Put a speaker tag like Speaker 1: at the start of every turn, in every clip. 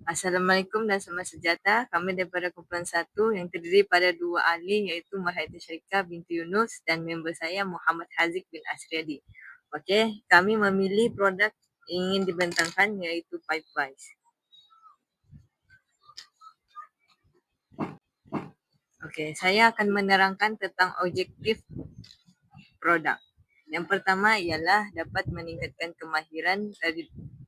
Speaker 1: Assalamualaikum dan selamat sejahtera. Kami daripada kumpulan 1 yang terdiri pada 2 ahli iaitu Marhaidin Syarika binti Yunus dan member saya Muhammad Haziq bin Asriadi. Okey, kami memilih produk ingin dibentangkan iaitu Pipewise. Okey, saya akan menerangkan tentang objektif produk. Yang pertama ialah dapat meningkatkan kemahiran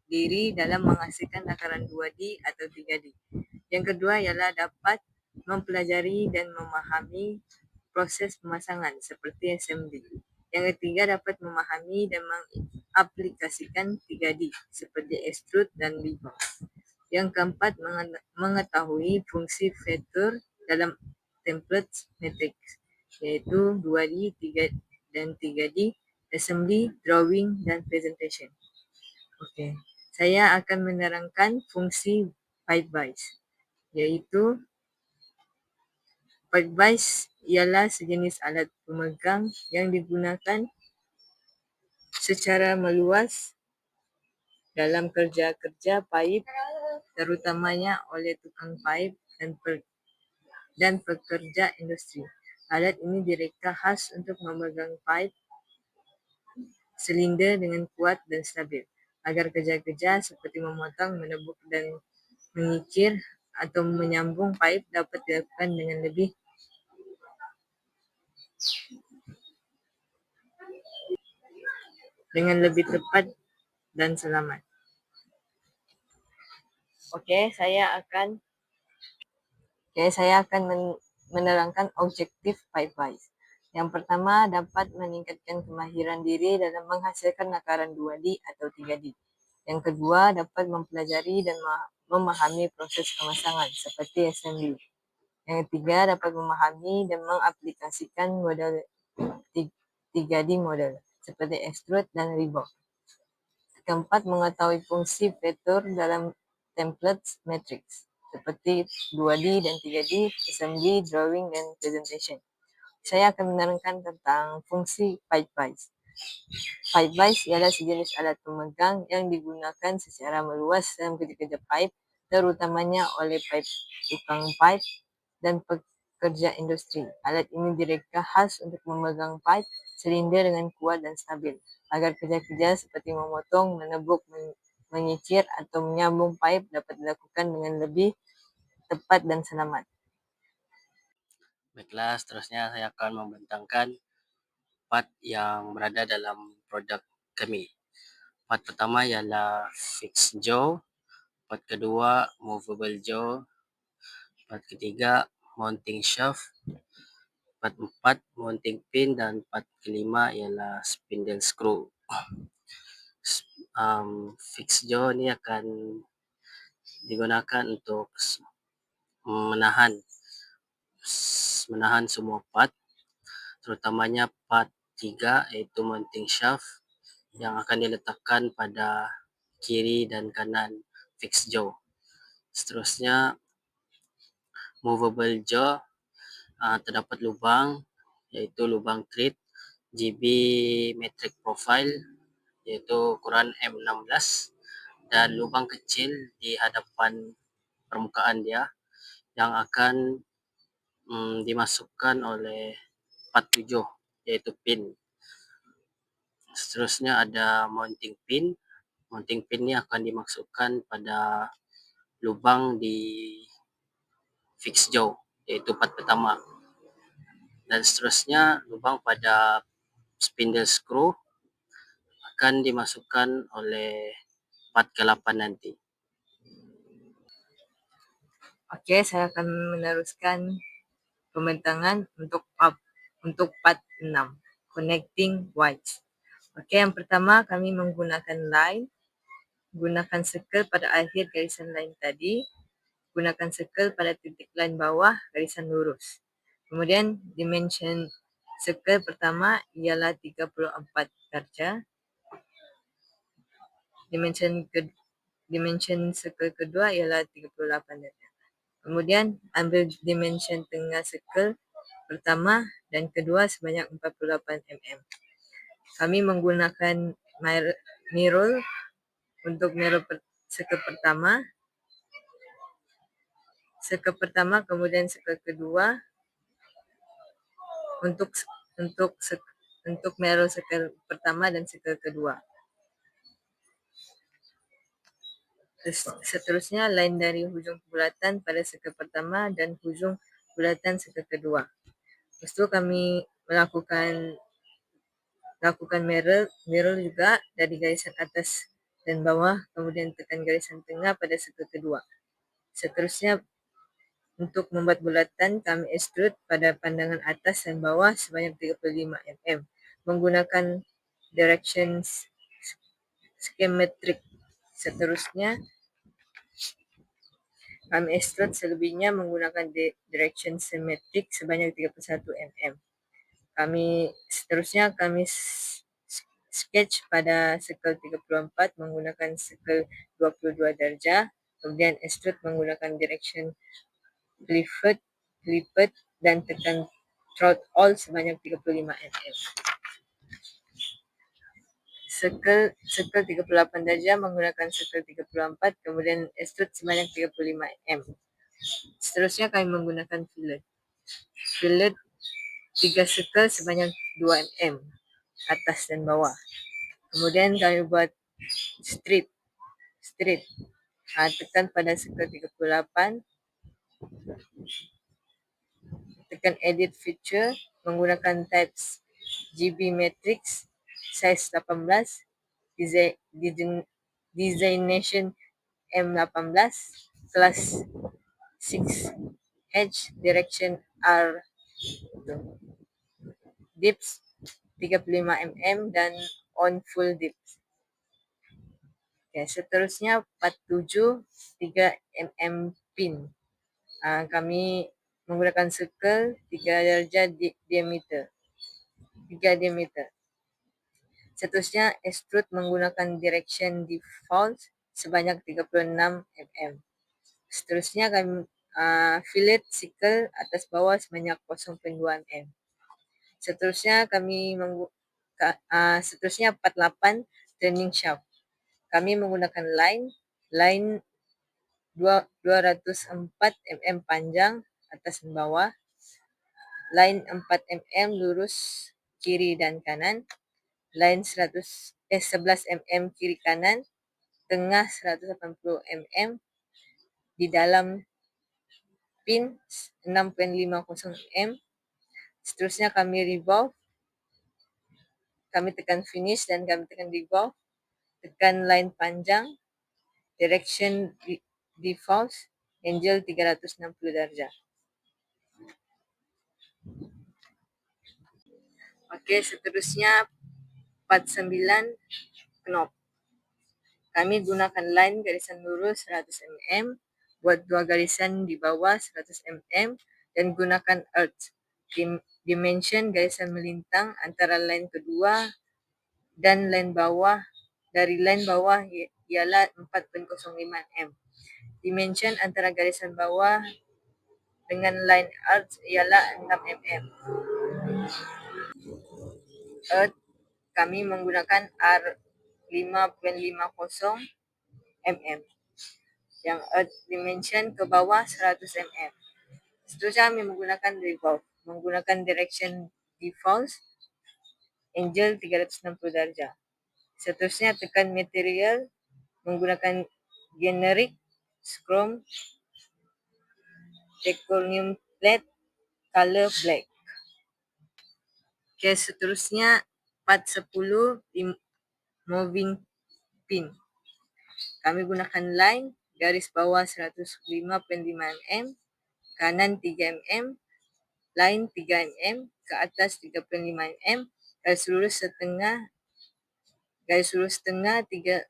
Speaker 1: diri dalam menghasilkan akaran 2D atau 3D. Yang kedua ialah dapat mempelajari dan memahami proses pemasangan seperti assembly. Yang ketiga dapat memahami dan mengaplikasikan 3D seperti extrude dan revolve. Yang keempat mengetahui fungsi fitur dalam template matrix iaitu 2D, 3 dan 3D, assembly, drawing dan presentation. Okey, saya akan menerangkan fungsi Pipewise iaitu Pipewise ialah sejenis alat pemegang yang digunakan secara meluas dalam kerja-kerja paip terutamanya oleh tukang paip dan pekerja industri. Alat ini direka khas untuk memegang paip silinder dengan kuat dan stabil agar kerja-kerja seperti memotong, menebuk dan mengikir atau menyambung paip dapat dilakukan dengan lebih tepat dan selamat. Okey, saya akan menerangkan objektif Pipewise. Yang pertama, dapat meningkatkan kemahiran diri dalam menghasilkan akaran 2D atau 3D. Yang kedua, dapat mempelajari dan memahami proses pemasangan seperti assembly. Yang ketiga, dapat memahami dan mengaplikasikan model 3D model seperti extrude dan revolve. Keempat, mengetahui fungsi fitur dalam template matrix seperti 2D dan 3D, assembly, drawing, dan presentation. Saya akan menerangkan tentang fungsi Pipewise. Pipewise ialah sejenis alat pemegang yang digunakan secara meluas dalam kerja-kerja paip, terutamanya oleh tukang paip dan pekerja industri. Alat ini direka khas untuk memegang paip silinder dengan kuat dan stabil, agar kerja-kerja seperti memotong, menebuk, mengicir atau menyambung paip dapat dilakukan dengan lebih tepat dan selamat.
Speaker 2: Baiklah, seterusnya saya akan membentangkan part yang berada dalam produk kami. Part pertama ialah fixed jaw, part kedua movable jaw, part ketiga mounting shaft, part 4 mounting pin dan part kelima ialah spindle screw. Fixed jaw ni akan digunakan untuk menahan semua part, terutamanya part 3 iaitu mounting shaft yang akan diletakkan pada kiri dan kanan fixed jaw. Seterusnya movable jaw, terdapat lubang iaitu lubang thread GB metric profile iaitu ukuran M16 dan lubang kecil di hadapan permukaan dia yang akan dimasukkan oleh part 7 iaitu pin. Seterusnya ada mounting pin. Mounting pin ni akan dimasukkan pada lubang di fixed jaw iaitu part pertama. Dan seterusnya lubang pada spindle screw akan dimasukkan oleh part ke-8 nanti.
Speaker 1: Okey, saya akan meneruskan pembentangan untuk part 6, connecting wires. Okey, yang pertama kami menggunakan line, gunakan circle pada akhir garisan line tadi, gunakan circle pada titik line bawah garisan lurus. Kemudian dimension circle pertama ialah 34 darjah. Dimension circle kedua ialah 38 darjah. Kemudian ambil dimension tengah circle pertama dan kedua sebanyak 48 mm. Kami menggunakan mirror untuk mirror circle pertama circle pertama, kemudian circle kedua untuk mirror circle pertama dan circle kedua. Seterusnya, line dari hujung bulatan pada circle pertama dan hujung bulatan circle kedua. Lepas itu kami lakukan mirror juga dari garisan atas dan bawah, kemudian tekan garisan tengah pada circle kedua. Seterusnya, untuk membuat bulatan, kami extrude pada pandangan atas dan bawah sebanyak 35 mm menggunakan direction schematic. Seterusnya, kami extrude selebihnya menggunakan direction symmetric sebanyak 31 mm. Seterusnya kami sketch pada circle 34 menggunakan circle 22 darjah, kemudian extrude menggunakan direction lipat dan tekan through all sebanyak 35 mm. Circle 38 darjah menggunakan circle 34, kemudian extrude sebanyak 35 mm. Seterusnya kami menggunakan fillet. Fillet 3 circle sebanyak 2 mm atas dan bawah. Kemudian kami buat strip. Tekan pada circle 38, tekan edit feature menggunakan types GB matrix size 18, designation M18, class 6H, direction R, dips 35 mm dan on full dips. Okay, seterusnya 47 3 mm pin. Kami menggunakan circle 3 darjah diameter. Seterusnya extrude menggunakan direction default sebanyak 36 mm. Seterusnya kami fillet circle atas bawah sebanyak 0.2 mm. Seterusnya 48 turning shaft. Kami menggunakan line 204 mm panjang atas dan bawah, line 4 mm lurus kiri dan kanan, line 11 mm kiri kanan, tengah 180 mm, di dalam pin 6.50 mm. Seterusnya kami revolve, kami tekan finish dan kami tekan revolve, tekan line panjang, direction default, angle 360 darjah. Oke, seterusnya 49 knop. Kami gunakan line garisan lurus 100 mm, buat 2 garisan di bawah 100 mm, dan gunakan earth. Dimension garisan melintang antara line kedua dan line bawah, dari line bawah ialah 4.05 mm. Dimension antara garisan bawah dengan line earth ialah 6 mm. Earth kami menggunakan R5.50 mm. Yang earth dimension ke bawah 100 mm. Seterusnya kami menggunakan revolve, menggunakan direction default, angle 360 darjah. Seterusnya tekan material, menggunakan generic chrome zirconium plate, color black. Okay, seterusnya part 10 moving pin. Kami gunakan line garis bawah 105.5 mm, kanan 3 mm, line 3 mm, ke atas 3.5 mm, garis lurus setengah 63.5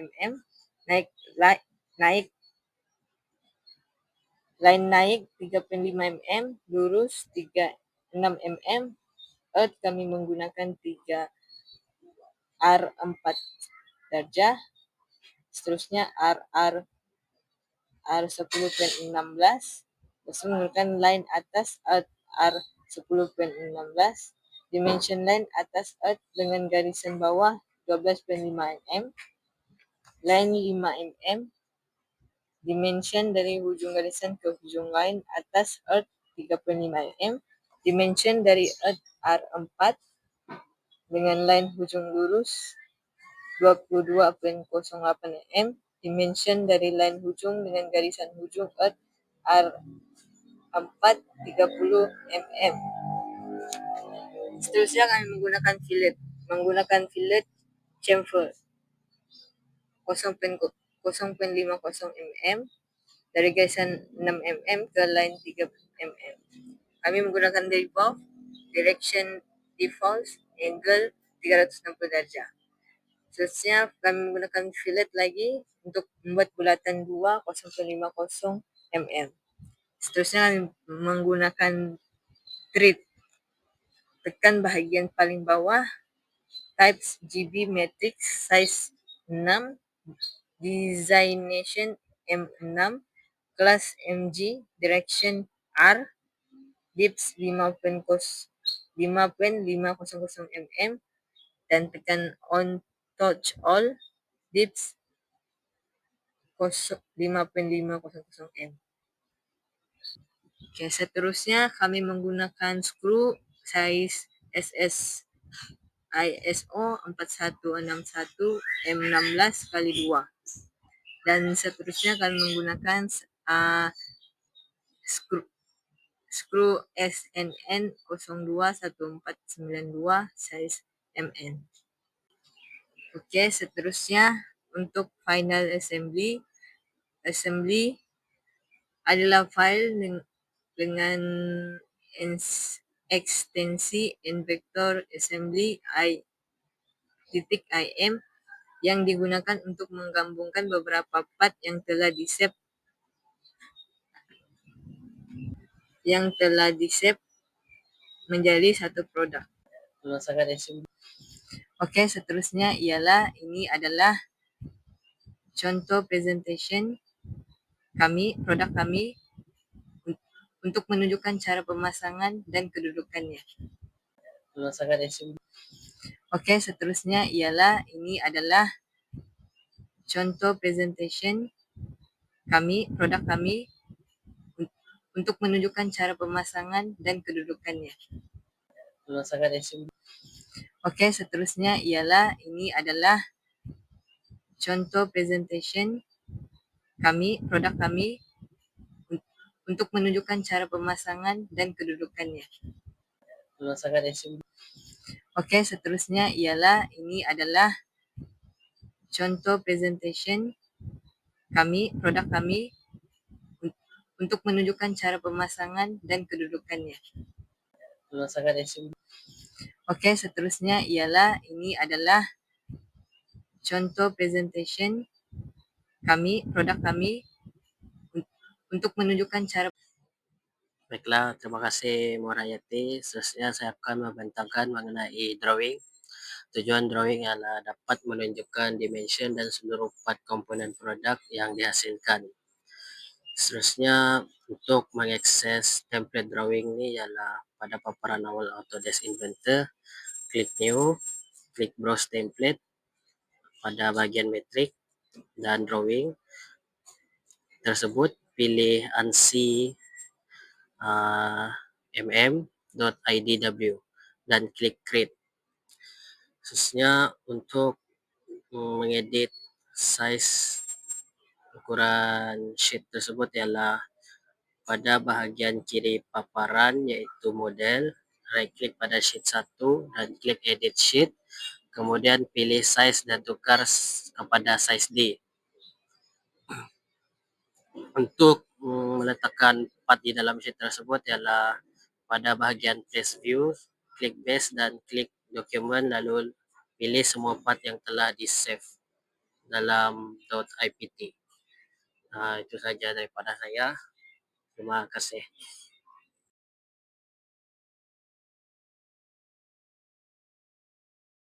Speaker 1: mm, line naik 3.5 mm, lurus 36 mm. Earth kami menggunakan 3 R4 darjah. Seterusnya R10.16. Terus menggunakan line atas Earth R10.16. Dimension line atas Earth dengan garisan bawah 12.5 mm, line 5 mm, dimension dari hujung garisan ke hujung line atas Earth 35 mm, dimension dari Earth R4 dengan line hujung lurus 22,08 mm, dimension dari line hujung dengan garisan hujung Earth R4 30 mm. Seterusnya kami menggunakan fillet chamfer 0,50 mm dari garisan 6 mm ke line 3 mm. Kami menggunakan direction default angle 360 darjah. Seterusnya kami menggunakan fillet lagi untuk membuat bulatan 2,050 mm. Seterusnya kami menggunakan thread. Tekan bahagian paling bawah, types GB matrix size 6, designation M6, class MG, direction R, dips 5.500 mm, dan tekan on touch all, dips 5.500 m. Oke, seterusnya kami menggunakan skru size SS ISO 4161 M16 kali 2. Dan seterusnya kami menggunakan skru SNN 021492 size MN. Oke, seterusnya untuk final assembly adalah file dengan ekstensi vector assembly i.im yang digunakan untuk menggabungkan beberapa part yang telah di-shape menjadi satu produk. Oke, seterusnya ialah ini adalah contoh presentation produk kami untuk menunjukkan cara pemasangan dan kedudukannya. Oke, seterusnya ialah ini adalah contoh presentation produk kami untuk menunjukkan cara pemasangan dan kedudukannya. Oke, seterusnya ialah ini adalah contoh presentation produk kami untuk menunjukkan cara pemasangan dan kedudukannya. Oke, seterusnya ialah ini adalah contoh presentation produk kami untuk menunjukkan cara pemasangan dan kedudukannya. Oke, seterusnya ialah ini adalah contoh presentation produk kami untuk menunjukkan cara.
Speaker 2: Baiklah, terima kasih Murayati. Seterusnya saya akan membentangkan mengenai drawing. Tujuan drawing adalah dapat menunjukkan dimension dan seluruh part komponen produk yang dihasilkan. Seterusnya untuk mengakses template drawing ini ialah pada paparan awal Autodesk Inventor, klik New, klik Browse Template pada bagian metrik dan drawing tersebut, pilih ANSI mm.idw dan klik Create. Khususnya untuk mengedit size ukuran sheet tersebut ialah pada bahagian kiri paparan yaitu model, right klik pada sheet 1 dan klik edit sheet, kemudian pilih size dan tukar kepada size D. Untuk meletakkan part di dalam sheet tersebut ialah pada bahagian place view, klik base dan klik document, lalu pilih semua part yang telah di-save dalam .ipt. Itu saja daripada saya. Terima kasih.